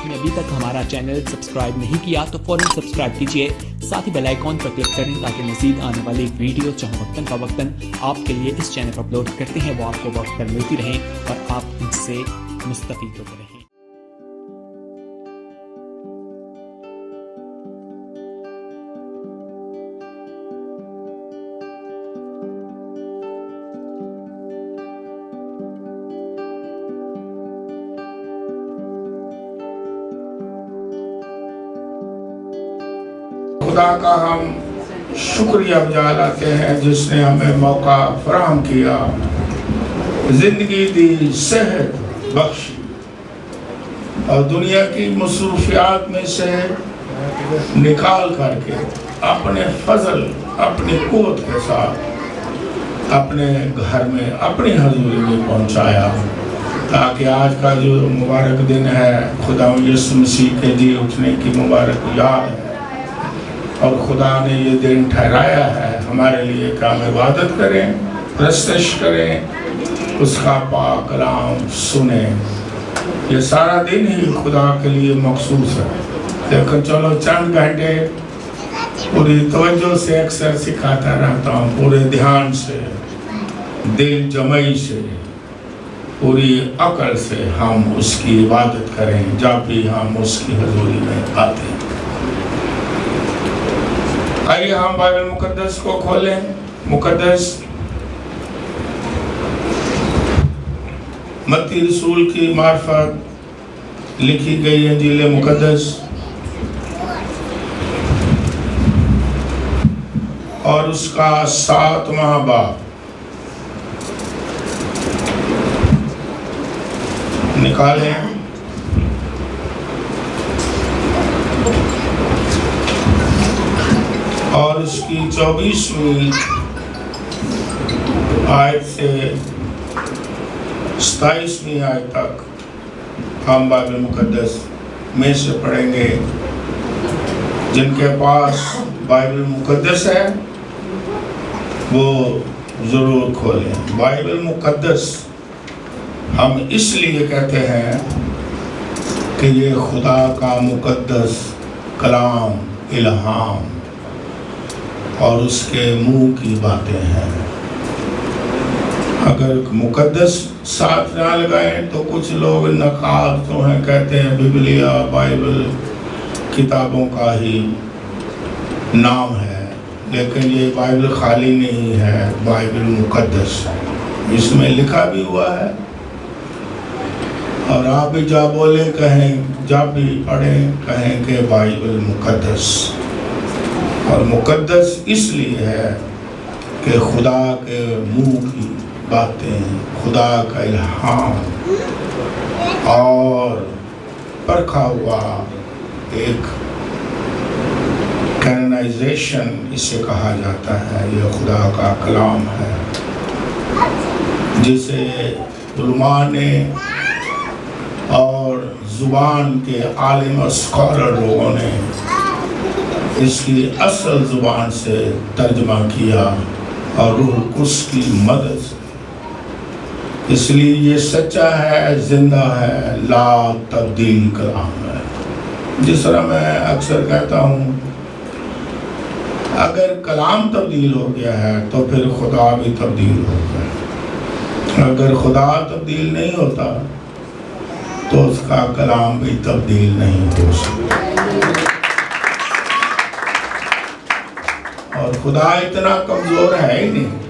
آپ نے ابھی تک ہمارا چینل سبسکرائب نہیں کیا تو فوراً سبسکرائب کیجئے، ساتھ ہی بیل آئیکن پر کلک کریں تاکہ مزید آنے والی ویڈیو جو وقتاً فوقتاً آپ کے لیے اس چینل پر اپلوڈ کرتے ہیں وہ آپ کو وقت پر ملتی رہیں اور آپ ان سے مستفید ہوتے رہیں۔ خدا کا ہم شکریہ بجا لاتے ہیں جس نے ہمیں موقع فراہم کیا، زندگی دی، صحت بخشی اور دنیا کی مصروفیات میں سے نکال کر کے اپنے فضل، اپنی قوت کے ساتھ اپنے گھر میں اپنی حضوری میں پہنچایا، تاکہ آج کا جو مبارک دن ہے خدا یسوع مسیح کے جی اٹھنے کی مبارک یاد ہے، اور خدا نے یہ دن ٹھہرایا ہے ہمارے لیے کہ ہم عبادت کریں، پرستش کریں، اس کا پاک کلام سنیں۔ یہ سارا دن ہی خدا کے لیے مخصوص ہے، لیکن چلو چند گھنٹے پوری توجہ سے اکثر سکھاتا رہتا ہوں، پورے دھیان سے، دل جمعی سے، پوری عقل سے ہم اس کی عبادت کریں جب بھی ہم اس کی حضوری میں آتے ہیں۔ آئیے ہم بائبل مقدس کو کھولیں۔ مقدس متی رسول کی معرفت لکھی گئی انجیل مقدس اور اس کا 7واں باب نکالیں اور اس کی 24ویں آیت سے 27ویں آیت تک ہم بائبل مقدس میں سے پڑھیں گے۔ جن کے پاس بائبل مقدس ہے وہ ضرور کھولیں۔ بائبل مقدس ہم اس لیے کہتے ہیں کہ یہ خدا کا مقدس کلام، الہام اور اس کے منہ کی باتیں ہیں۔ اگر مقدس ساتھ نہ لگائیں تو کچھ لوگ نقاد تو ہیں، کہتے ہیں ببلیہ، بائبل کتابوں کا ہی نام ہے، لیکن یہ بائبل خالی نہیں ہے، بائبل مقدس ہے، اس میں لکھا بھی ہوا ہے، اور آپ بھی جب بولیں کہیں، جب بھی پڑھیں کہیں کہ بائبل مقدس۔ اور مقدس اس لیے ہے کہ خدا کے منہ کی باتیں، خدا کا الہام اور پرکھا ہوا ایک کینونائزیشن اسے کہا جاتا ہے، یہ خدا کا کلام ہے جسے علماء نے اور زبان کے عالم اور اسکالر لوگوں نے اس کی اصل زبان سے ترجمہ کیا اور روح القدس کی مدد سے۔ اس لیے یہ سچا ہے، زندہ ہے، لا تبدیل کلام ہے۔ جس طرح میں اکثر کہتا ہوں، اگر کلام تبدیل ہو گیا ہے تو پھر خدا بھی تبدیل ہو گیا، اگر خدا تبدیل نہیں ہوتا تو اس کا کلام بھی تبدیل نہیں ہو سکتا۔ اور خدا اتنا کمزور ہے ہی نہیں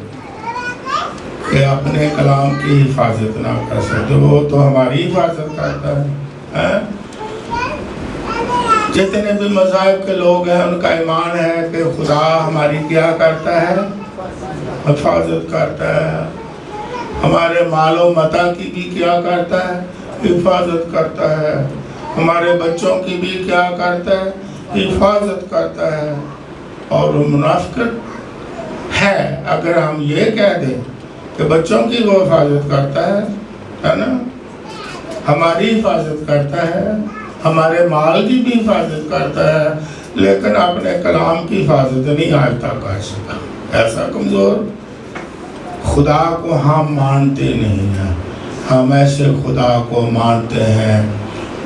کہ اپنے کلام کی حفاظت نہ کر سکتے، وہ تو ہماری حفاظت کرتا ہے۔ جتنے بھی مذاہب کے لوگ ہیں ان کا ایمان ہے کہ خدا ہماری کیا کرتا ہے؟ حفاظت کرتا ہے۔ ہمارے مال و متاع کی بھی کیا کرتا ہے؟ حفاظت کرتا ہے۔ ہمارے بچوں کی بھی کیا کرتا ہے؟ حفاظت کرتا ہے۔ اور وہ منافقت ہے اگر ہم یہ کہہ دیں کہ بچوں کی وہ حفاظت کرتا ہے نا، ہماری حفاظت کرتا ہے، ہمارے مال کی بھی حفاظت کرتا ہے، لیکن اپنے کلام کی حفاظت نہیں آج تک کر سکا۔ ایسا کمزور خدا کو ہم مانتے نہیں ہیں، ہم ایسے خدا کو مانتے ہیں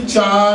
4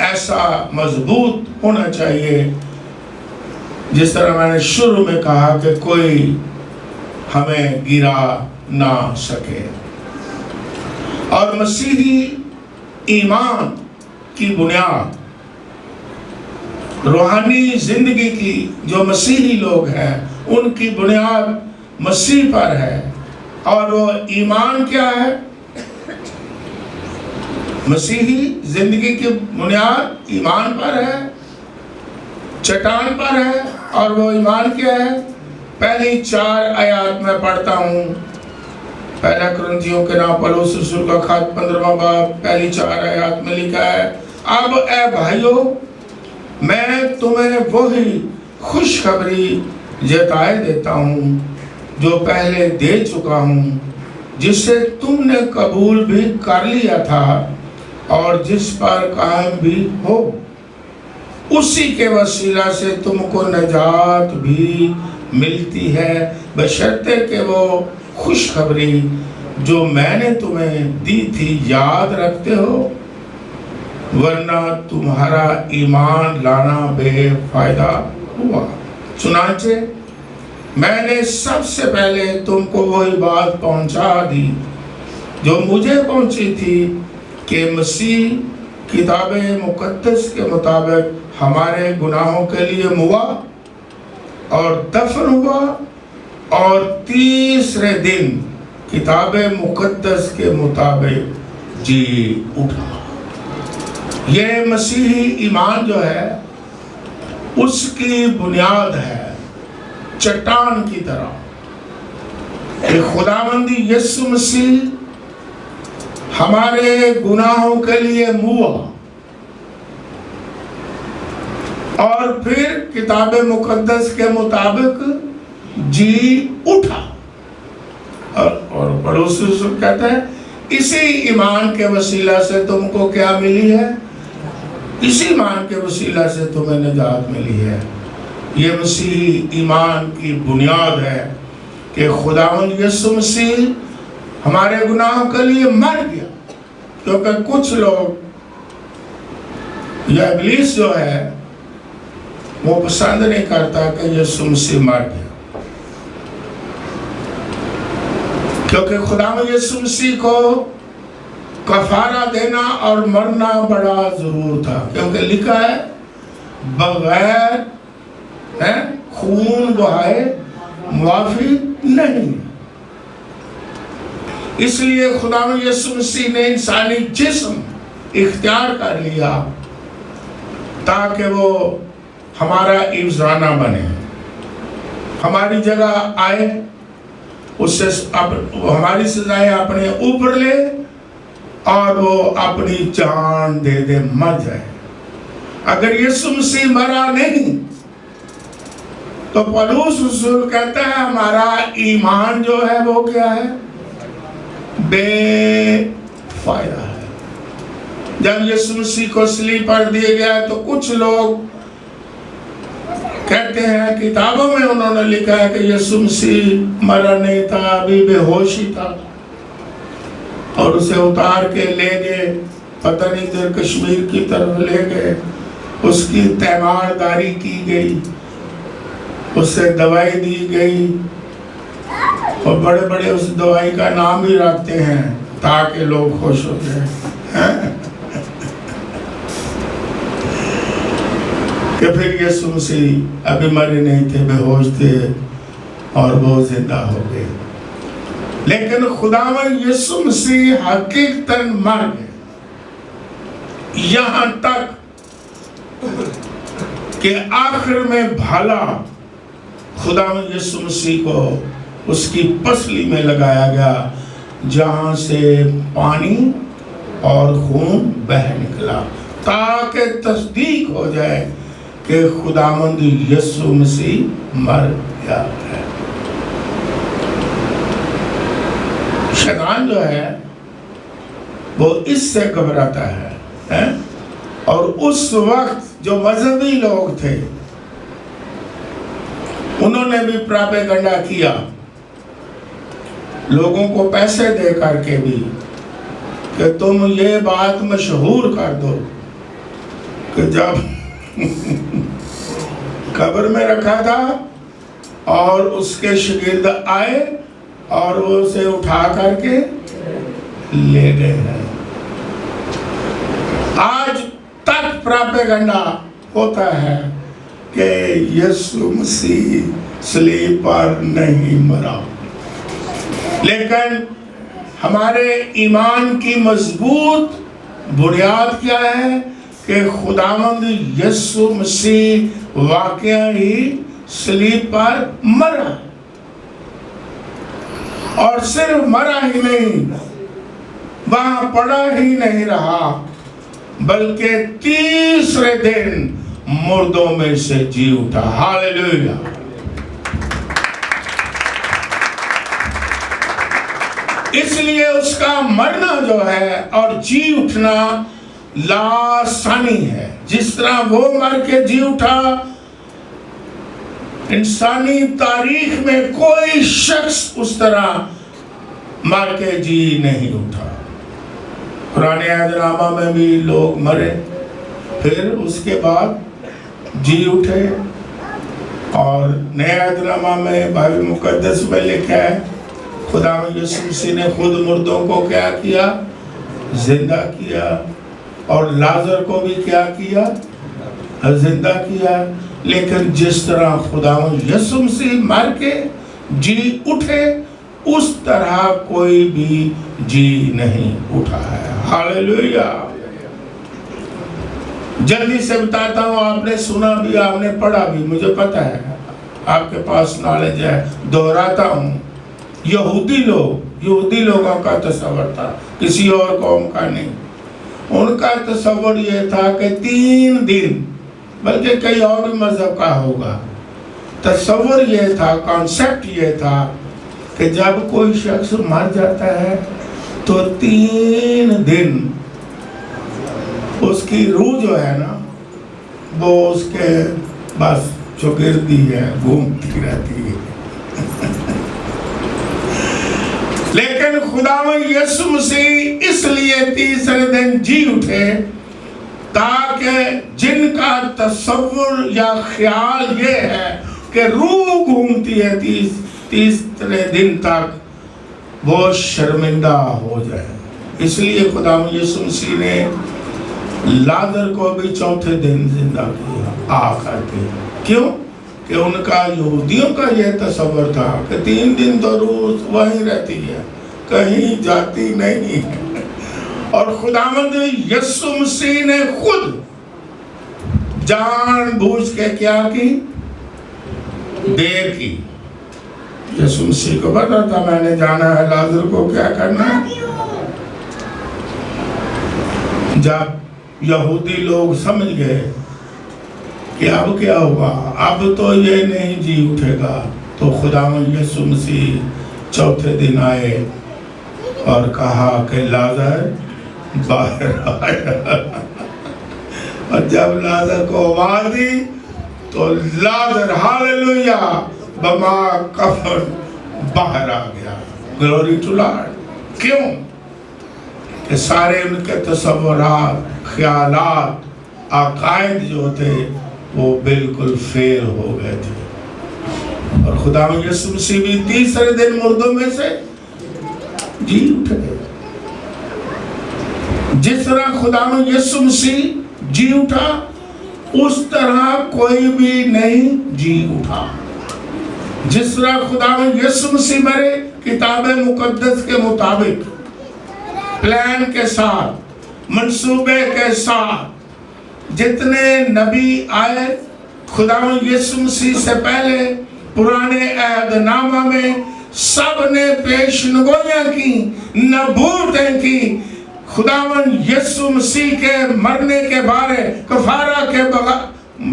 ایسا مضبوط ہونا چاہیے جس طرح میں نے شروع میں کہا کہ کوئی ہمیں گرا نہ سکے. اور مسیحی ایمان کی بنیاد، روحانی زندگی کی جو مسیحی لوگ ہیں ان کی بنیاد مسیح پر ہے. اور وہ ایمان کیا ہے؟ مسیحی زندگی کی بنیاد ایمان پر ہے، چٹان پر ہے. اور وہ ایمان کیا ہے؟ پہلی 4 آیات میں پڑھتا ہوں. پہلا کرنتھیوں کے نام پولس رسول کا خط 15واں باب پہلی 4 آیات میں لکھا ہے، اب اے بھائیو میں تمہیں وہی خوشخبری جتائے دیتا ہوں جو پہلے دے چکا ہوں، جس سے تم نے قبول بھی کر لیا تھا اور جس پر قائم بھی ہو. اسی کے وسیلہ سے تم کو نجات بھی ملتی ہے، بشرطے کہ وہ خوشخبری جو میں نے تمہیں دی تھی یاد رکھتے ہو، ورنہ تمہارا ایمان لانا بے فائدہ ہوا. چنانچہ میں نے سب سے پہلے تم کو وہی بات پہنچا دی جو مجھے پہنچی تھی کہ مسیح کتاب مقدس کے مطابق ہمارے گناہوں کے لیے موا اور دفن ہوا اور تیسرے دن کتاب مقدس کے مطابق جی اٹھا. یہ مسیحی ایمان جو ہے اس کی بنیاد ہے چٹان کی طرح کہ خداوندی یسوع مسیح ہمارے گناہوں کے لیے موا اور پھر کتاب مقدس کے مطابق جی اٹھا. اور پڑوس کہتا ہے اسی ایمان کے وسیلہ سے تم کو کیا ملی ہے؟ اسی ایمان کے وسیلہ سے تمہیں نجات ملی ہے. یہ مسیحی ایمان کی بنیاد ہے کہ خداوند یسوع مسیح ہمارے گناہوں کے لیے مر گیا. کیونکہ کچھ لوگ یا ابلیس جو ہے وہ پسند نہیں کرتا کہ یسوع مسیح مر گیا، کیونکہ خداوند یسوع مسیح کو کفارہ دینا اور مرنا بڑا ضرور تھا. کیونکہ لکھا ہے بغیر خون بہائے معافی نہیں. اس لیے خداوند یسوع مسیح نے انسانی جسم اختیار کر لیا تاکہ وہ ہمارا عوضانہ بنے، ہماری جگہ آئے، اس سے ہماری سزائیں اپنے اوپر لے اور وہ اپنی جان دے دے مر جائے. اگر یسوع مسیح مرا نہیں تو پولس رسول کہتا ہے ہمارا ایمان جو ہے وہ کیا ہے؟ بے فائدہ ہے. جب یسوع مسیح کو صلیب پر دیا گیا تو کچھ لوگ کہتے ہیں کتابوں میں انہوں نے لکھا ہے کہ یسوع مسیح مرا نہیں تھا، ابھی بے ہوش ہی تھا، اور اسے اتار کے لے گئے پتہ نہیں ادھر کشمیر کی طرف لے گئے، اس کی تیمارداری کی گئی، اسے دوائی دی گئی، اور بڑے بڑے اس دوائی کا نام بھی رکھتے ہیں تاکہ لوگ خوش ہو جائیں کہ پھر یسوع مسیح ابھی مرے نہیں تھے، بے ہوش تھے اور وہ زندہ ہو گئے. لیکن خداوند یسوع مسیح حقیقتاً مر گئے، یہاں تک کہ آخر میں بھلا خداوند یسوع مسیح کو اس کی پسلی میں لگایا گیا جہاں سے پانی اور خون بہہ نکلا، تاکہ تصدیق ہو جائے کہ خداوند یسوع مسیح مر گیا ہے. شیطان جو ہے وہ اس سے گھبراتا ہے، اور اس وقت جو مذہبی لوگ تھے انہوں نے بھی پراپیگنڈا کیا، لوگوں کو پیسے دے کر کے بھی کہ تم یہ بات مشہور کر دو کہ جب قبر میں رکھا تھا اور اس کے شاگرد آئے اور وہ اسے اٹھا کر کے لے گئے ہیں۔ آج تک پراپیگنڈا ہوتا ہے کہ یسوع مسیح صلیب پر نہیں مرا، لیکن ہمارے ایمان کی مضبوط بنیاد کیا ہے کہ خداوند یسوع مسیح واقعہ ہی صلیب پر مرا، اور صرف مرا ہی نہیں، وہاں پڑا ہی نہیں رہا، بلکہ تیسرے دن مردوں میں سے جی اٹھا۔ ہاللیلویہ۔ اس لیے اس کا مرنا جو ہے اور جی اٹھنا لاسانی ہے۔ جس طرح وہ مر کے جی اٹھا، انسانی تاریخ میں کوئی شخص اس طرح مر کے جی نہیں اٹھا۔ پرانے عہد نامہ میں بھی لوگ مرے، پھر اس کے بعد جی اٹھے، اور نئے عہد نامہ میں بائبل مقدس میں لکھا ہے خدا یسوع مسیح نے خود مردوں کو کیا کیا؟ زندہ کیا، اور لازر کو بھی کیا کیا؟ زندہ کیا۔ لیکن جس طرح خدا یسوع مسیح مر کے جی اٹھے، اس طرح کوئی بھی جی نہیں اٹھا ہے۔ ہاللیلویہ۔ جلدی سے بتاتا ہوں، آپ نے سنا بھی، آپ نے پڑھا بھی، مجھے پتہ ہے آپ کے پاس نالج ہے، دہراتا ہوں۔ یہودی لوگوں کا تصور تھا، کسی اور قوم کا نہیں۔ ان کا تصور یہ تھا کہ 3 دن، بلکہ کئی اور مذہب کا ہوگا، تصور یہ تھا، کانسیپٹ یہ تھا کہ جب کوئی شخص مر جاتا ہے تو 3 دن اس کی روح جو ہے نا، وہ اس کے بس چگردی ہے، گھومتی رہتی ہے۔ لیکن خداوند یسوع مسیح اس لیے تیسرے دن جی اٹھے تاکہ جن کا تصور یا خیال یہ ہے کہ روح گھومتی ہے تیسرے دن تک، وہ شرمندہ ہو جائے۔ اس لیے خداوند یسوع مسیح نے لازر کو بھی چوتھے دن زندہ کیا آ کر کے۔ کیوں؟ کہ ان کا یہودیوں کا یہ تصور تھا کہ 3 دن تو روح وہیں رہتی ہے، کہیں جاتی نہیں۔ اور خداوند یسوع مسیح نے خود جان بوجھ کے کیا کی؟ دیر کی۔ یسوع مسیح کو پتا تھا میں نے جانا ہے لازر کو کیا کرنا ہے۔ جب یہودی لوگ سمجھ گئے کہ اب کیا ہوگا، اب تو یہ نہیں جی اٹھے گا، تو خداوند یسوع مسیح چوتھے دن آئے اور کہا کہ لازر باہر آیا۔ اور جب لازر کو آواز دی تو لازر ہاللیلویہ بما کفن باہر آ گیا۔ Glory to Lord. کیوں؟ کہ سارے ان کے تصورات، خیالات، عقائد جو تھے وہ بالکل فیل ہو گئے تھے۔ اور خداوند یسوع مسیح بھی تیسرے دن مردوں میں سے جی اٹھے۔ جس طرح خداوند یسوع مسیح جی اٹھا، اس طرح کوئی بھی نہیں جی اٹھا۔ جس طرح خداوند یسوع مسیح مرے کتاب مقدس کے مطابق، پلان کے ساتھ، منصوبے کے ساتھ، جتنے نبی آئے خداوند یسوع مسیح سے پہلے پرانے عہد نامہ میں، سب نے پیشنگویاں کی، نبوتیں کی، خداوند یسوع مسیح کے مرنے کے بارے، کفارہ کے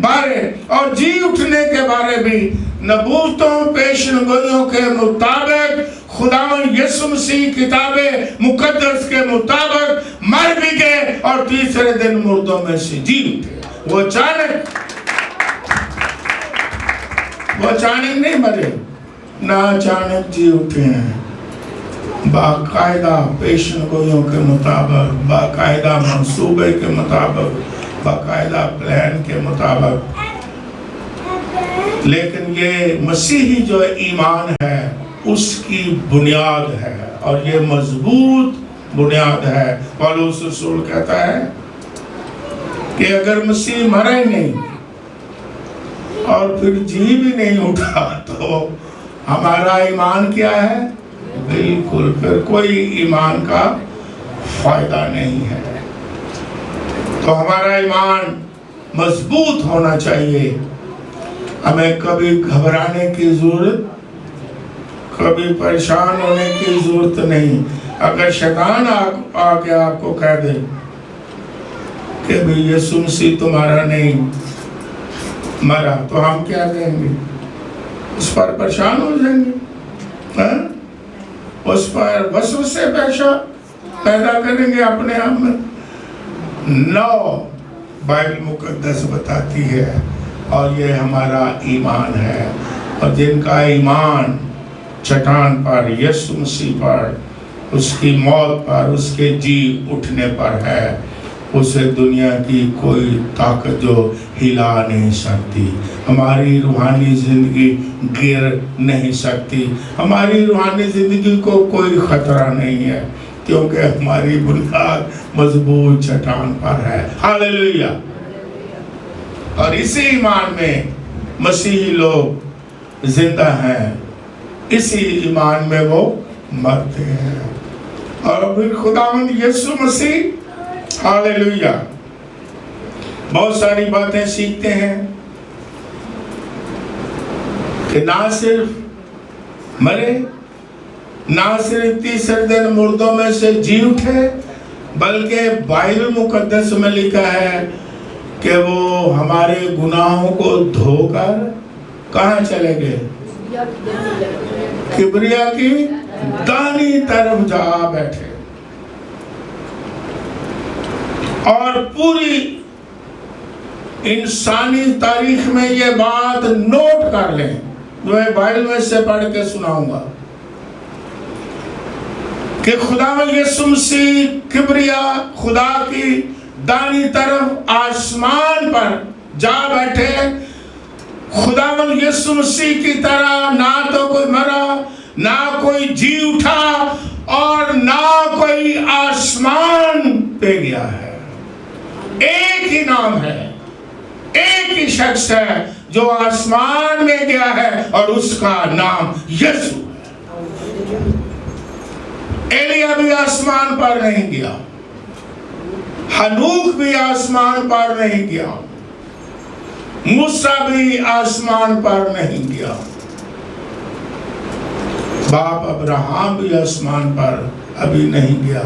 بارے اور جی اٹھنے کے بارے بھی نبوتوں پیشنگویوں کے مطابق خداوند یسوع مسیح کتاب مقدس کے مطابق مر بھی گئے اور تیسرے دن مردوں میں سے جی اٹھے۔ وہ اچانک نہیں مرے، نہ اچانک جی اٹھے ہیں، باقاعدہ پیشنگویوں کے مطابق، باقاعدہ منصوبے کے مطابق باقاعدہ پلان کے مطابق، لیکن یہ مسیحی جو ایمان ہے اس کی بنیاد ہے، اور یہ مضبوط بنیاد ہے۔ پولس رسول کہتا ہے کہ اگر مسیح مرے نہیں اور پھر جی بھی نہیں اٹھا تو ہمارا ایمان کیا ہے؟ بالکل پھر کوئی ایمان کا فائدہ نہیں ہے۔ تو ہمارا ایمان مضبوط ہونا چاہیے، ہمیں کبھی گھبرانے کی ضرورت، کبھی پریشان ہونے کی ضرورت نہیں۔ اگر شیطان آ کے آپ کو کہہ دے کہ بھی یسوع مسیح تمہارا نہیں مرا، تو ہم کیا کہیں گے؟ اس پر پریشان ہو جائیں گے، اس پر وسوسے پیدا کریں گے اپنے آپ میں؟ نو، بائبل مقدس بتاتی ہے، اور یہ ہمارا ایمان ہے، اور جن کا ایمان چٹان پر، یسوع مسیح پر، اس کی موت پر، اس کے جی اٹھنے پر ہے، اسے دنیا کی کوئی طاقت جو ہلا نہیں سکتی، ہماری روحانی زندگی گر نہیں سکتی، ہماری روحانی زندگی کو کوئی خطرہ نہیں ہے، کیونکہ ہماری بنیاد مضبوط چٹان پر ہے۔ ہاللیلویہ۔ اور اسی ایمان میں مسیحی لوگ زندہ ہیں، اسی ایمان میں وہ مرتے ہیں، اور پھر خداوند یسوع مسیح ہاللیلویہ بہت ساری باتیں سیکھتے ہیں کہ نہ صرف مرے، نہ صرف تیسرے دن مردوں میں سے جی اٹھے، بلکہ بائبل مقدس میں لکھا ہے کہ وہ ہمارے گناہوں کو دھو کر کہاں چلے گئے؟ کبریا کی دائیں طرف جا بیٹھے۔ اور پوری انسانی تاریخ میں یہ بات نوٹ کر لیں، جو میں بائبل میں سے پڑھ کے سناؤں گا، کہ خداوند یسوع مسیح کبریا خدا کی دائیں طرف آسمان پر جا بیٹھے۔ خداوند یسوع مسیح کی طرح نہ تو کوئی مرا، نہ کوئی جی اٹھا، اور نہ کوئی آسمان پہ گیا ہے۔ ایک ہی نام ہے، ایک ہی شخص ہے جو آسمان میں گیا ہے، اور اس کا نام یسوع ہے۔ ایلیاہ بھی آسمان پر نہیں گیا، ہنوک بھی آسمان پر نہیں گیا، موسیٰ بھی آسمان پر نہیں گیا، باپ ابراہم بھی آسمان پر ابھی نہیں گیا،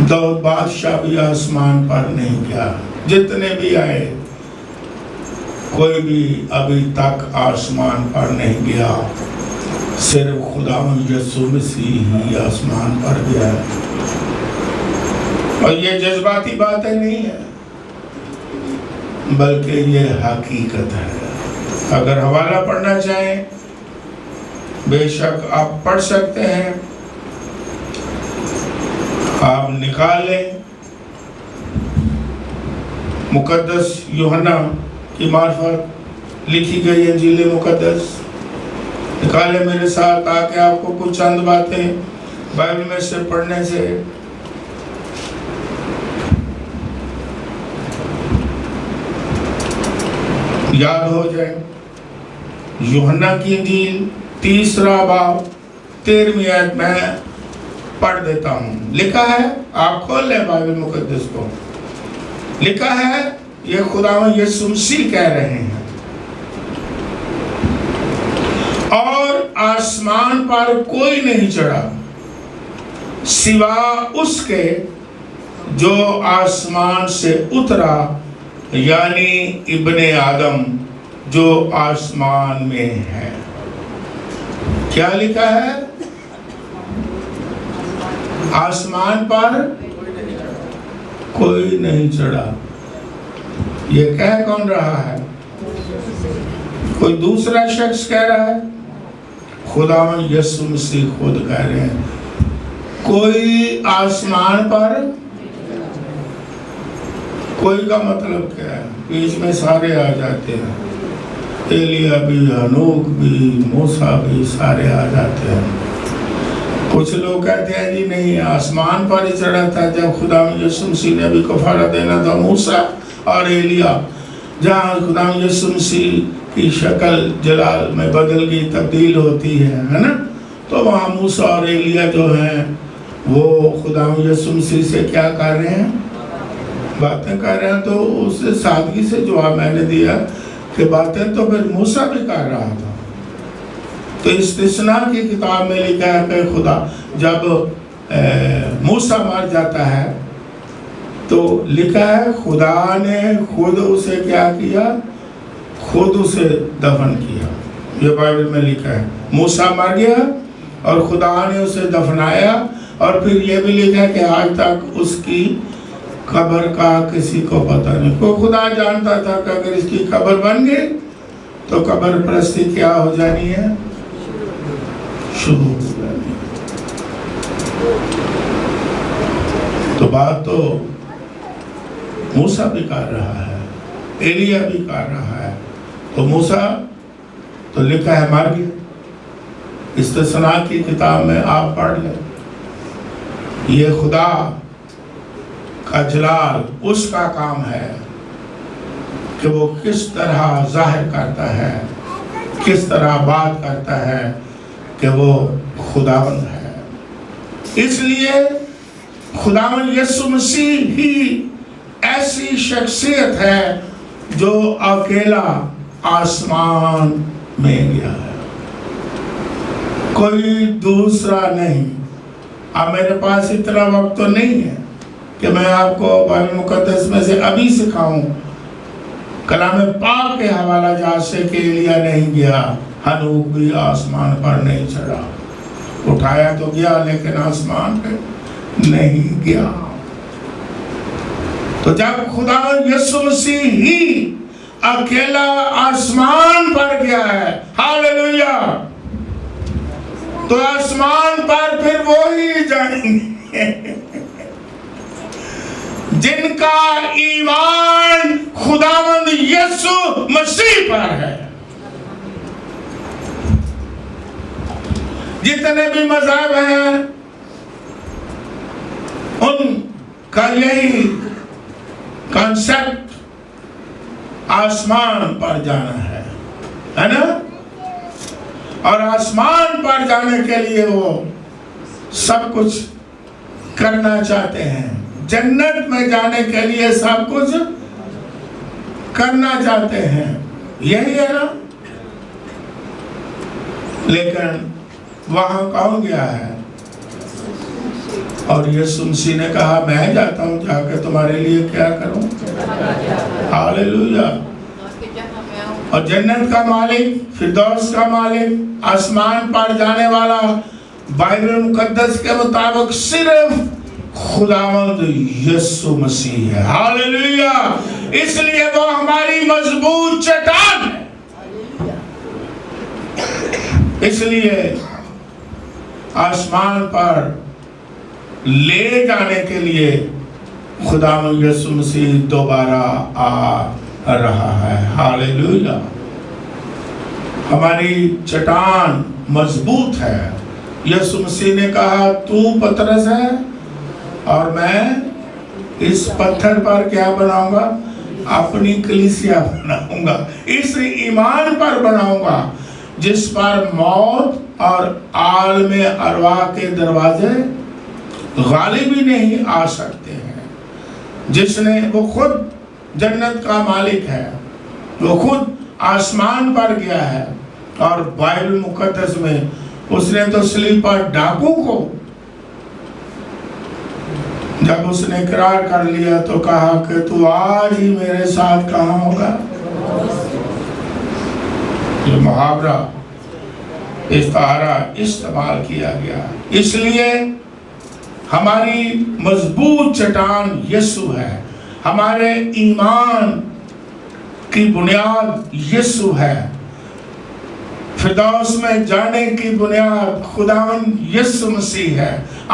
داؤد بادشاہ بھی آسمان پر نہیں گیا، جتنے بھی آئے کوئی بھی ابھی تک آسمان پر نہیں گیا، صرف خداوند یسوع مسیح ہی آسمان پر گیا۔ اور یہ جذباتی باتیں نہیں ہیں، بلکہ یہ حقیقت ہے۔ اگر حوالہ پڑھنا چاہیں بے شک آپ پڑھ سکتے ہیں، آپ نکالیں مقدس یوحنا کی معرفت لکھی گئی انجیل مقدس، نکالیں میرے ساتھ، تاکہ آپ کو کچھ چند باتیں بائبل میں سے پڑھنے سے یاد ہو جائے۔ یوحنا کی انجیل 3 باب 13 آیت میں پڑھ دیتا ہوں۔ لکھا ہے، آپ کھول لیں بائبل مقدس کو، لکھا ہے، یہ خداوند یسوع مسیح کہہ رہے ہیں، اور آسمان پر کوئی نہیں چڑھا سوا اس کے جو آسمان سے اترا، یعنی ابن آدم جو آسمان میں ہے۔ کیا لکھا ہے؟ آسمان پر کوئی نہیں چڑھا۔ یہ کہہ کون رہا ہے؟ کوئی دوسرا شخص کہہ رہا ہے؟ خداوند یسوع مسیح خود کہہ رہے ہیں، کوئی آسمان پر کوئی کا مطلب کیا ہے؟ بیچ میں سارے آ جاتے ہیں، ایلیا بھی، ہنوک بھی، موسیٰ بھی، سارے آ جاتے ہیں۔ کچھ لوگ کہتے ہیں جی نہیں، آسمان پر ہی چڑھا تھا جب خدا یسوع مسیح نے بھی کفارہ دینا تھا موسیٰ اور ایلیا، جہاں خدا یسوع مسیح کی شکل جلال میں بدل گئی، تبدیل ہوتی ہے نا، تو وہاں موسیٰ اور ایلیا جو ہیں وہ خدا یسوع مسیح سے کیا کر رہے ہیں؟ باتیں کر رہے ہیں۔ تو اس سے سادگی سے جواب میں نے دیا کہ باتیں تو پھر موسیٰ بھی کر رہا تھا۔ تو استثناء کی کتاب میں لکھا ہے کہ خدا جب موسیٰ مر جاتا ہے تو لکھا ہے خدا نے خود اسے کیا کیا؟ خود اسے دفن کیا۔ یہ بائبل میں لکھا ہے، موسیٰ مر گیا اور خدا نے اسے دفنایا، اور پھر یہ بھی لکھا ہے کہ آج تک اس کی قبر کا کسی کو پتہ نہیں۔ کو خدا جانتا تھا کہ اگر اس کی قبر بن گئی تو قبر پرستی کیا ہو جانی ہے؟ شروع ہو جانی ہے۔ تو بات تو موسیٰ بھی کر رہا ہے، ایلیا بھی کر رہا ہے۔ تو موسیٰ تو لکھا ہے مر گیا۔ استثناء کی کتاب میں آپ پڑھ لیں، یہ خدا کا جلال اس کا کام ہے کہ وہ کس طرح ظاہر کرتا ہے، کس طرح بات کرتا ہے کہ وہ خداوند ہے۔ اس لیے خداوند یسوع مسیح ہی ایسی شخصیت ہے جو اکیلا آسمان میں گیا ہے، کوئی دوسرا نہیں۔ اب میرے پاس اتنا وقت تو نہیں ہے کہ میں آپ کو بائبل مقدس میں سے ابھی سکھاؤں کلام پاک کے حوالہ جات سے کہ ایلیا نہیں گیا، ہنوک بھی آسمان پر نہیں چڑھا، اٹھایا تو گیا لیکن آسمان پہ نہیں گیا۔ تو جب خدا یسوع مسیح ہی اکیلا آسمان پر گیا ہے، ہاللویا، تو آسمان پر پھر وہی جائیں گے جن کا ایمان خداوند یسوع مسیح پر ہے۔ جتنے بھی مذہب ہیں ان کا یہی کانسیپٹ آسمان پر جانا ہے نا، اور آسمان پر جانے کے لیے وہ سب کچھ کرنا چاہتے ہیں، جنت میں جانے کے لیے سب کچھ کرنا چاہتے ہیں، یہی ہے نا۔ لیکن وہاں کون گیا ہے؟ اور یسوع مسیح نے کہا میں جاتا ہوں، جا کے تمہارے لیے کیا کروں؟ ہاللویا۔ اور جنت کا مالک، فردوس کا مالک، آسمان پر جانے والا بائبل مقدس کے مطابق صرف خداوند یسوع مسیح ہے۔ ہاللویا۔ اس لیے وہ ہماری مضبوط چٹان ہے۔ اس لیے آسمان پر لے جانے کے لیے خداوند یسوع مسیح دوبارہ آ رہا ہے۔ ہاللویا۔ ہماری چٹان مضبوط ہے۔ یسوع مسیح نے کہا تو پترس ہے اور میں اس پتھر پر کیا بناؤں گا؟ اپنی کلیسیا بناؤں گا، اس ایمان پر بناؤں گا جس پر موت اور عالم ارواح کے دروازے غالب ہی نہیں آ سکتے ہیں۔ جس نے، وہ خود جنت کا مالک ہے، وہ خود آسمان پر گیا ہے، اور بائبل مقدس میں اس نے تو صلیب پر ڈاکو کو جب اس نے اقرار کر لیا تو کہا کہ تو آج ہی میرے ساتھ کہاں ہوگا؟ یہ محاورہ استعارہ استعمال کیا گیا۔ اس لیے ہماری مضبوط چٹان یسوع ہے، ہمارے ایمان کی بنیاد یسوع ہے، فردوس میں جانے کی بنیاد خداوند یسوع مسیح ہے،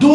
2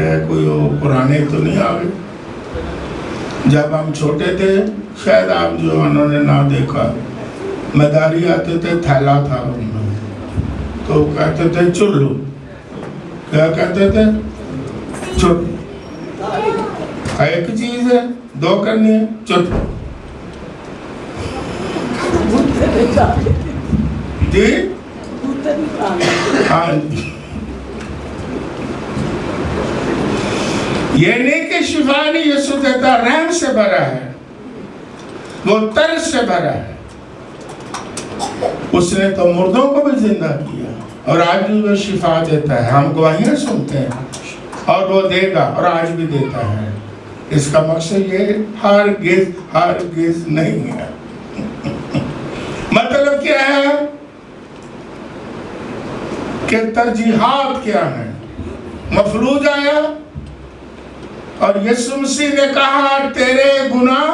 کہ کوئی وہ پرانے تو نہیں آ گئے. جب ہم چھوٹے تھے شاید آپ جوانوں نے نہ دیکھا, مداری آتے تھے, تھیلا تھا ان میں, تو کہتے تھے چلو. کیا کہتے تھے؟ چلو. ایک چیز ہے, دو کرنی ہے, چلو. جی ہاں, یہ نہیں کہ شفا نہیں یسوع دیتا, رحم سے بھرا ہے, وہ ترس سے بھرا ہے. اس نے تو مردوں کو بھی زندہ کیا, اور آج بھی وہ شفا دیتا ہے. ہم گواہیاں سنتے ہیں, اور وہ دے گا, اور آج بھی دیتا ہے. اس کا مقصد یہ ہرگز نہیں ہے. مطلب کیا ہے کہ ترجیحات کیا ہیں. مفلوج آیا اور یسوع مسیح نے کہا تیرے گناہ,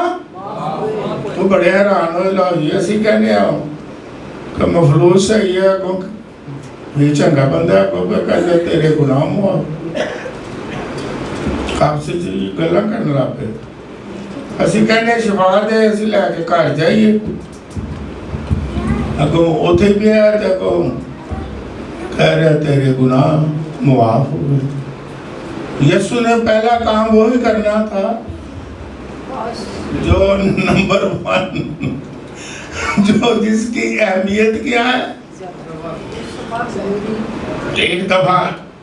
تو بڑے حیران ہوئے, لو یہ اسی کہنے آؤ کہ مفلوج صحیح ہے, یہ چنگا بندہ ہے, کو کہتے تیرے گناہ ہوا. آپ سے گلا کرنے لگے, اسی کہنے شفا دے, اسی لے کے گھر جائیے. اگوں اوتھے بھی ہے, اگوں کہہ رہے تیرے گناہ معاف ہو گئے. یسوع نے پہلا کام وہی کرنا تھا جو نمبر 1, جو جس کی اہمیت کیا ہے. ایک دفعہ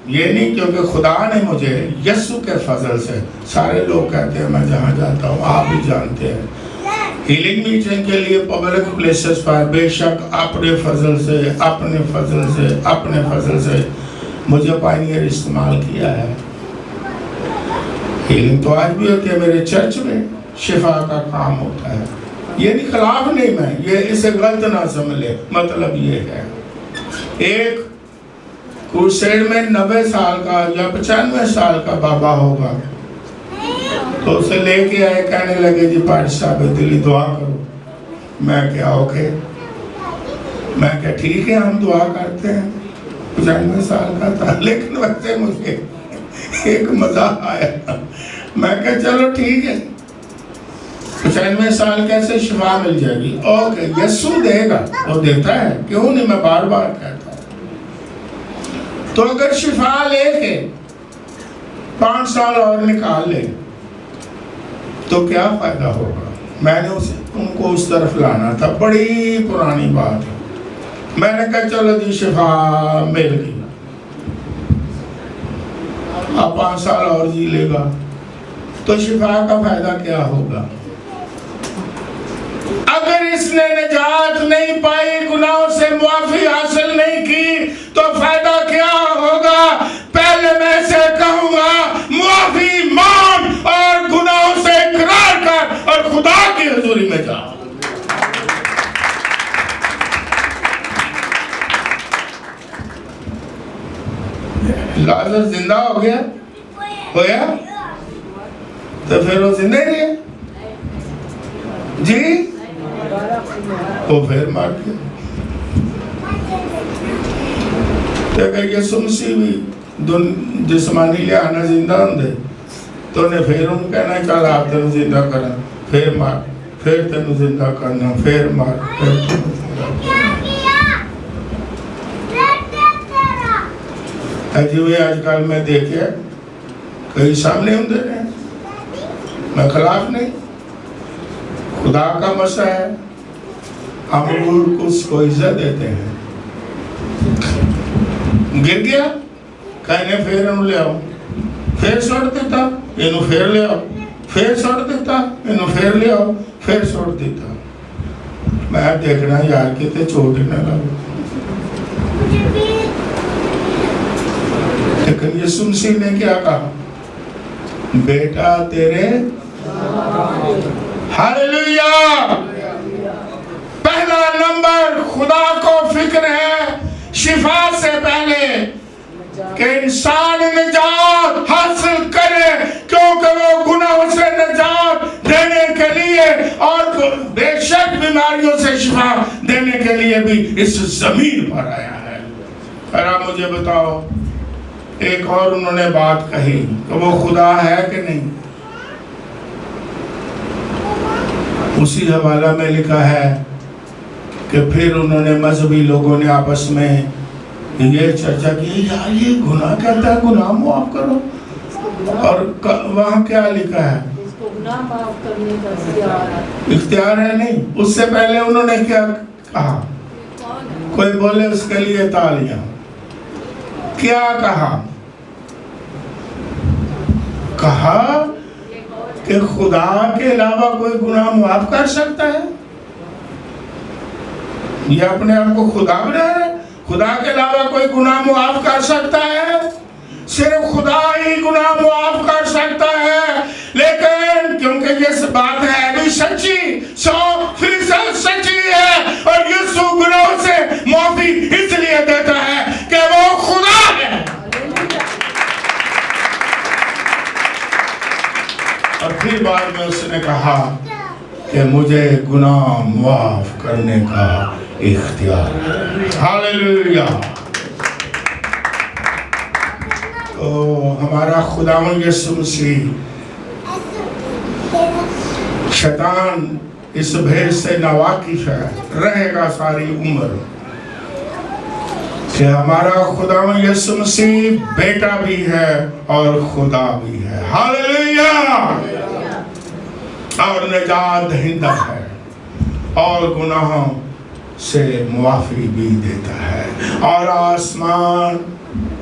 یہ نہیں کیونکہ خدا نے مجھے یسوع کے فضل سے, سارے لوگ کہتے ہیں میں جہاں جاتا ہوں, آپ بھی جانتے ہیں, ہیلنگ میٹنگ کے لیے پبلک پلیسز پر بے شک اپنے فضل سے مجھے پائنیئر استعمال کیا ہے. ہیلنگ تو آج بھی ہوتی ہے, میرے چرچ میں شفا کا کام ہوتا ہے. یہ نہیں, خلاف نہیں میں, یہ اسے غلط نہ سمجھ لے. مطلب یہ ہے, ایک کرسیڈ میں 90 سال کا یا 95 سال کا بابا ہوگا, تو اسے لے کے آئے, کہنے لگے جی پاٹ صاحب دلی دعا کرو. میں کیا اوکے, میں کیا ٹھیک ہے, ہم دعا کرتے ہیں. 95 سال کا تھا, لیکن ویسے مجھے ایک مزاق آیا. میں کہا چلو ٹھیک ہے, 95 سال کیسے شفا مل جائے گی. اوکے, یسوع دے گا, وہ دیتا ہے, کیوں نہیں, میں بار بار کہتا ہوں. تو اگر شفا لے کے 5 سال اور نکال لے تو کیا فائدہ ہوگا. میں نے ان کو اس طرف لانا تھا, بڑی پرانی بات ہے. میں نے کہا چلو جی شفا مل گئی, اب 5 سال اور جی لے گا, تو شفا کا فائدہ کیا ہوگا. اگر اس نے نجات نہیں پائی, گناہوں سے معافی حاصل نہیں کی, تو فائدہ کیا ہوگا. پہلے میں سے کہوں گا معافی مانگ اور گناہوں سے اقرار کر اور خدا کی حضوری میں جا. لازر زندہ ہو گیا, تو پھر وہ زندہ ہی رہے جی, وہ پھر مار گیا. تو اگر یسوع مسیح بھی جسمانی لحاظ زندہ ہوں دے, تو انہیں پھر ان کہنا چل آپ تینوں زندہ کرنا, پھر مار, پھر تینوں زندہ کرنا, پھر مار, پھر تینوں زندہ کرنا. عجیب آج کل میں دیکھے کئی سامنے ہوں دے رہے ہیں, میں خلاف نہیں, خدا کا مسئلہ ہے. ہم لوگ اس کو عزت دیتے ہیں. گر گیا, کہنے پھر انہوں لے آؤ, پھر سوڑ دیتا, انہوں پھر لے آؤ, پھر سوڑ دیتا, انہوں پھر لے آؤ, پھر سوڑ دیتا. میں دیکھنا یار کتے چوٹ نہ لگو. لیکن یسوع مسیح نے کیا کہا, بیٹا تیرے, ہاللیلویہ. پہلا نمبر خدا کو فکر ہے شفا سے پہلے کہ انسان نجات حاصل کرے, کیونکہ وہ گناہوں سے نجات دینے کے لیے اور بے شک بیماریوں سے شفا دینے کے لیے بھی اس زمین پر آیا ہے. ذرا مجھے بتاؤ, ایک اور انہوں نے بات کہی کہ وہ خدا ہے کہ نہیں. اسی حوالہ میں لکھا ہے کہ پھر انہوں نے مذہبی لوگوں نے آپس میں یہ چرچا کی یار یہ گناہ کہتا ہے گناہ معاف کرو. اور وہاں کیا لکھا ہے؟ اختیار ہے نہیں. اس سے پہلے انہوں نے کیا کہا؟ کوئی بولے اس کے لیے تالیاں. کیا کہا؟ کہا کہ خدا کے علاوہ کوئی گناہ معاف کر سکتا ہے؟ یہ اپنے آپ کو خدا بنا رہا ہے. خدا کے علاوہ کوئی گناہ معاف کر سکتا ہے؟ صرف خدا ہی گناہ معاف کر سکتا ہے. لیکن کیونکہ یہ بات ہے بھی سچی 100% سچی ہے اور یسوع گناہوں سے معافی اس لیے دیتا ہے کہ وہ خدا ہے. اور پھر بعد میں اس نے کہا کہ مجھے گناہ معاف کرنے کا اختیار ہے. ہاللیلویہ. تو ہمارا خداوند یسوع مسیح شیطان اس بھید سے ناواقف ہے رہے گا ساری عمر کہ ہمارا خداوند یسوع مسیح بیٹا بھی ہے اور خدا بھی ہے. ہاللیلویہ. اور نجات دہندہ ہے اور گناہوں سے معافی بھی دیتا ہے. اور آسمان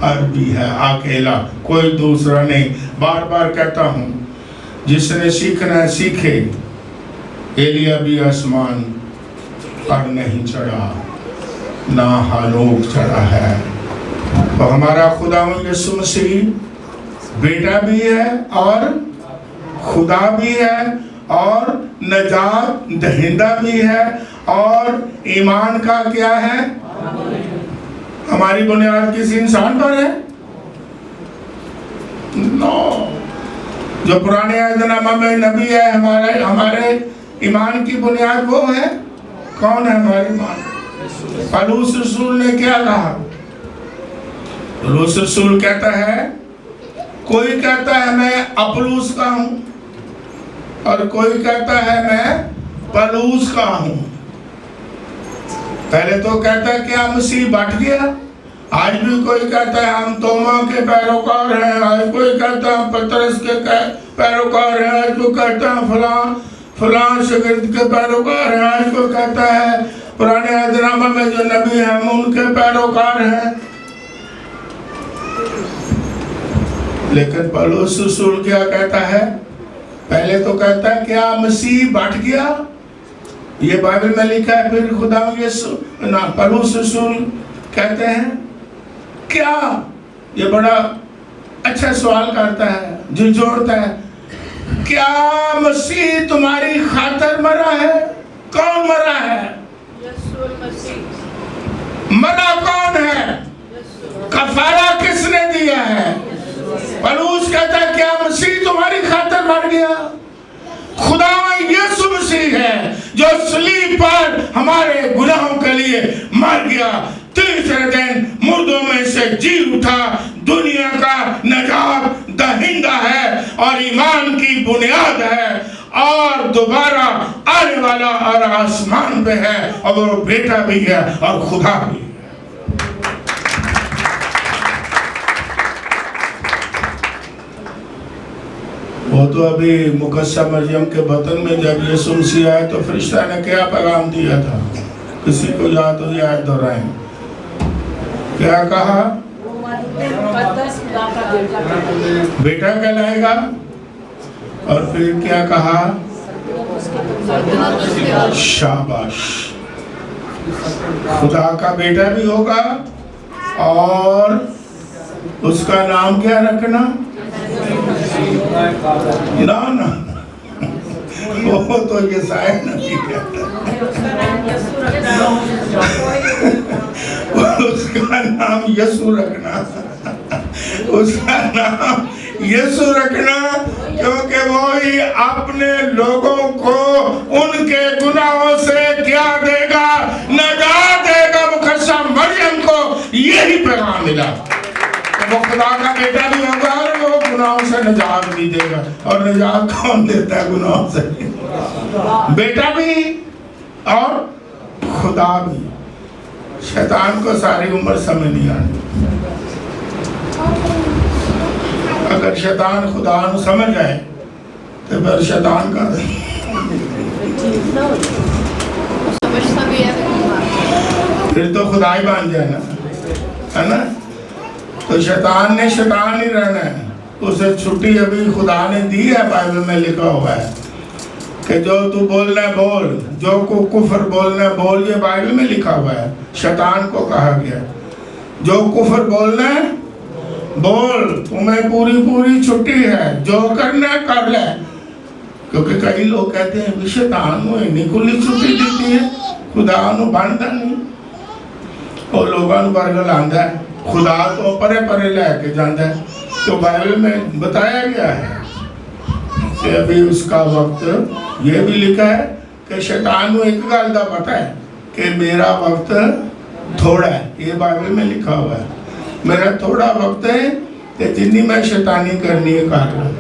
عربی ہے اکیلا, کوئی دوسرا نہیں. بار بار کہتا ہوں جس نے سیکھنا ہے سیکھے. ایلیا بھی آسمان پر نہیں چڑھا نہ ہانوک چڑھا ہے. تو ہمارا خداوند یسوع مسیح بیٹا بھی ہے اور خدا بھی ہے اور نجات دہندہ بھی ہے. اور ایمان کا کیا ہے؟ ہماری بنیاد کسی انسان پر ہے؟ نو. جو پرانے عہد نامہ میں نبی ہے ہمارے ایمان کی بنیاد وہ ہے. کون ہے ہماری ایمان؟ پولس رسول نے کیا کہا؟ پولس رسول کہتا ہے کوئی کہتا ہے میں اپولوس کا ہوں اور کوئی کہتا ہے میں پولس کا ہوں. پہلے تو کہتا ہے کیا مسیح بٹ گیا. آج بھی کوئی کہتا ہے ہم توما کے پیروکار ہیں, آج کوئی کہتا ہے ہم پترس کے پیروکار ہیں, آج کوئی کہتا ہے فلاں شاگرد کے پیروکار ہیں, آج کوئی کہتا ہے پرانے عہد نامہ میں جو نبی ہیں ہم ان کے پیروکار ہیں. لیکن پولس رسول کیا کہتا ہے؟ پہلے تو کہتا ہے کیا مسیح بٹ گیا. یہ بائبل میں لکھا ہے. پھر خداوند یسوع پولس رسول کہتے ہیں کیا. یہ بڑا اچھا سوال کرتا ہے جو جوڑتا ہے. کیا مسیح تمہاری خاطر مرا ہے؟ کون مرا ہے؟ یسوع مسیح. مرا کون ہے؟ کفارہ کس نے دیا ہے؟ پولس کہتا ہے کیا مسیح تمہاری خاطر مر گیا؟ خداوند یسوع مسیح ہے جو صلیب پر ہمارے گناہوں کے لیے مر گیا, تیسرے دن مردوں میں سے جی اٹھا, دنیا کا نجات دہندہ ہے اور ایمان کی بنیاد ہے اور دوبارہ آنے والا اور آسمان پہ ہے اور وہ بیٹا بھی ہے اور خدا بھی ہے. وہ تو ابھی مقدسہ مریم کے بطن میں جب یسوع مسیح آئے تو فرشتہ نے کیا پیغام دیا تھا؟ کسی کو یاد ہو یہ آیت دہرائیں. کیا کہا؟ بیٹا کہلائے گا. اور پھر کیا کہا؟ شاباش, خدا کا بیٹا بھی ہوگا اور اس کا نام کیا رکھنا؟ نا وہ تو یہ ظاہر نہیں کہتا. اس کا نام یسوع رکھنا, اس کا نام یسوع رکھنا کیونکہ وہی اپنے لوگوں کو ان کے گناہوں سے کیا دے گا؟ نجات دے گا. مقدسہ مریم کو یہی پیغام ملا کہ وہ خدا کا سے نجات بھی دے گا. اور نجات کون دیتا ہے گناہوں سے؟ بیٹا بھی اور خدا بھی. شیطان کو ساری عمر سمجھ نہیں آنی. اگر شیطان خدا نو سمجھ آئے تو پھر شیطان کا پھر تو خدا ہی بن جائے نا, ہے نا. تو شیطان نے شیطان ہی رہنا ہے. اسے چھٹی ابھی خدا نے دی ہے. بائبل میں لکھا ہوا ہے کہ جو تو بولنا ہے بول, جو کو کفر بولنا ہے بول. یہ بائبل میں لکھا ہوا ہے. شیطان کو کہا گیا جو کفر بولنا ہے بول, تمہیں پوری چھٹی ہے, جو کرنا ہے کر لے. کیونکہ کئی لوگ کہتے ہیں شیطان نو اتنی کھلی چھٹی دیتی ہے, خدا نو بنتا نہیں. اور لوگوں نو برگل آندا ہے, خدا تو پرے پرے لے کے جاندہ ہے. تو بائبل میں بتایا گیا ہے کہ ابھی اس کا وقت. یہ بھی لکھا ہے کہ شیطان نو ایک گل دا پتہ ہے کہ میرا وقت تھوڑا ہے. یہ بائبل میں لکھا ہوا ہے میرا تھوڑا وقت ہے کہ جنی میں شیطانی کرنی ہے کر لوں,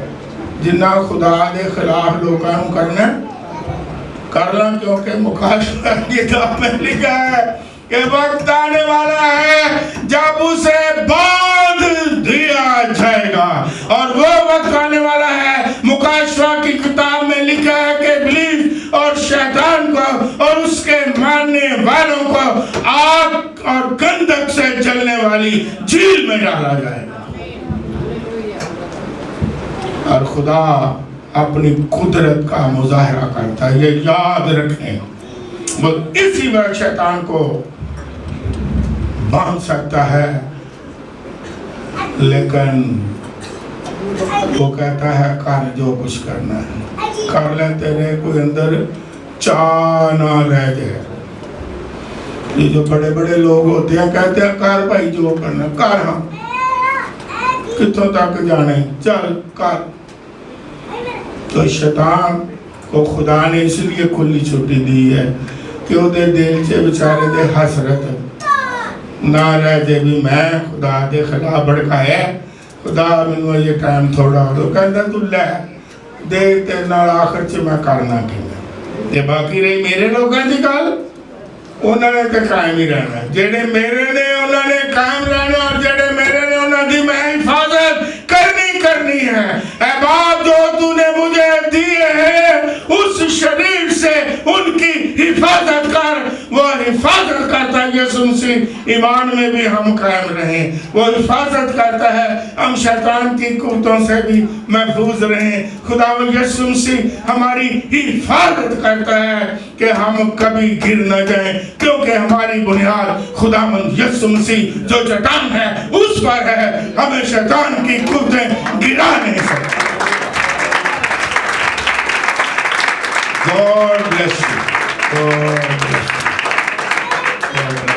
جنہ خدا دے خلاف لوگوں کرنا کر لوں. کیونکہ مکاشفہ کتاب میں لکھا ہے کہ وقت آنے والا ہے جب اسے باندھ دیا جائے گا. اور وہ وقت آنے والا ہے, مکاشفہ کی کتاب میں لکھا ہے کہ ابلیس اور شیطان کو اور اس کے ماننے والوں کو آگ اور گندک سے جلنے والی جھیل میں ڈالا جائے گا. اور خدا اپنی قدرت کا مظاہرہ کرتا ہے, یہ یاد رکھیں. وہ اسی وقت شیطان کو باندھ سکتا ہے, لیکن وہ کہتا ہے کر جو کچھ کرنا ہے کر لے, تیرے کوئی اندر چاہ نہ رہ جائے. یہ جو بڑے بڑے لوگ ہوتے ہیں کہتے ہیں کر بھائی جو کرنا کر, ہم کتوں تک جانے چل کر. تو شیطان کو خدا نے اس لیے کھلی چھٹی دی ہے کہ وہ دے دل سے بچارے دے حسرت نہ رہ جے بھی میں خدا دے خلاف بڑکایا خدا منو یہ ٹائم تھوڑا ہو. تو کہتا تو لے دیکھ تیرے نال آخر چ میں کرنا کی. یہ باقی رہی میرے لوگوں کی گل, انہوں نے تو قائم ہی رہنا. جڑے میرے نے انہوں نے قائم رہنا, اور جڑے میرے نے انہوں دی میں حفاظت کرنی ہے. اے باپ جو تو نے مجھے دیے ہیں اس شریر سے ان کی حفاظت کر. وہ حفاظت کرتا ہے یسوع مسیح. ایمان میں بھی ہم قائم رہیں, وہ حفاظت کرتا ہے ہم شیطان کی قوتوں سے بھی محفوظ رہیں. خدا یسوع مسیح ہماری حفاظت کرتا ہے کہ ہم کبھی گر نہ جائیں, کیونکہ ہماری بنیاد خداوند یسوع مسیح جو چٹان ہے اس پر ہے. ہمیں شیطان کی قوتیں گرا نہیں سکتی. God bless you. God bless you. God bless you.